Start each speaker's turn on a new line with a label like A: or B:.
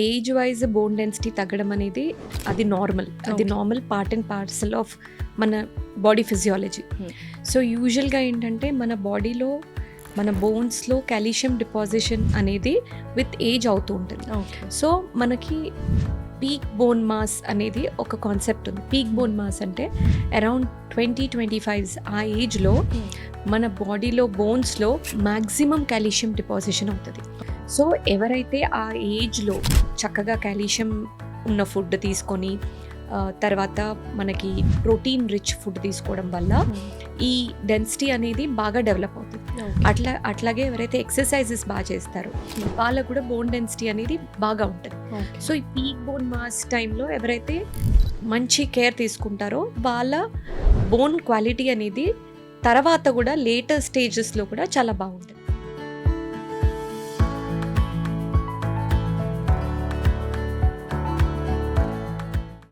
A: Age wise bone density తగ్గడం అనేది అది normal part and parcel of మన బాడీ ఫిజియాలజీ. సో యూజువల్గా ఏంటంటే మన బాడీలో మన బోన్స్లో కాల్షియం డిపాజిషన్ అనేది విత్ ఏజ్ అవుతూ ఉంటుంది. సో మనకి పీక్ బోన్ మాస్ అనేది ఒక కాన్సెప్ట్ ఉంది. పీక్ బోన్ మాస్ అంటే అరౌండ్ 20-25 ఆ ఏజ్లో మన బాడీలో బోన్స్లో మ్యాక్సిమం కాల్షియం డిపాజిషన్ అవుతుంది. సో ఎవరైతే ఆ ఏజ్లో చక్కగా కాల్షియం ఉన్న ఫుడ్ తీసుకొని తర్వాత మనకి ప్రోటీన్ రిచ్ ఫుడ్ తీసుకోవడం వల్ల ఈ డెన్సిటీ అనేది బాగా డెవలప్ అవుతుంది. అట్లాగే ఎవరైతే ఎక్సర్సైజెస్ బాగా చేస్తారో వాళ్ళకు కూడా బోన్ డెన్సిటీ అనేది బాగా ఉంటుంది. సో ఈ పీక్ బోన్ మాస్ టైంలో ఎవరైతే మంచి కేర్ తీసుకుంటారో వాళ్ళ బోన్ క్వాలిటీ అనేది తర్వాత కూడా లేటర్ స్టేజెస్లో కూడా చాలా బాగుంటుంది.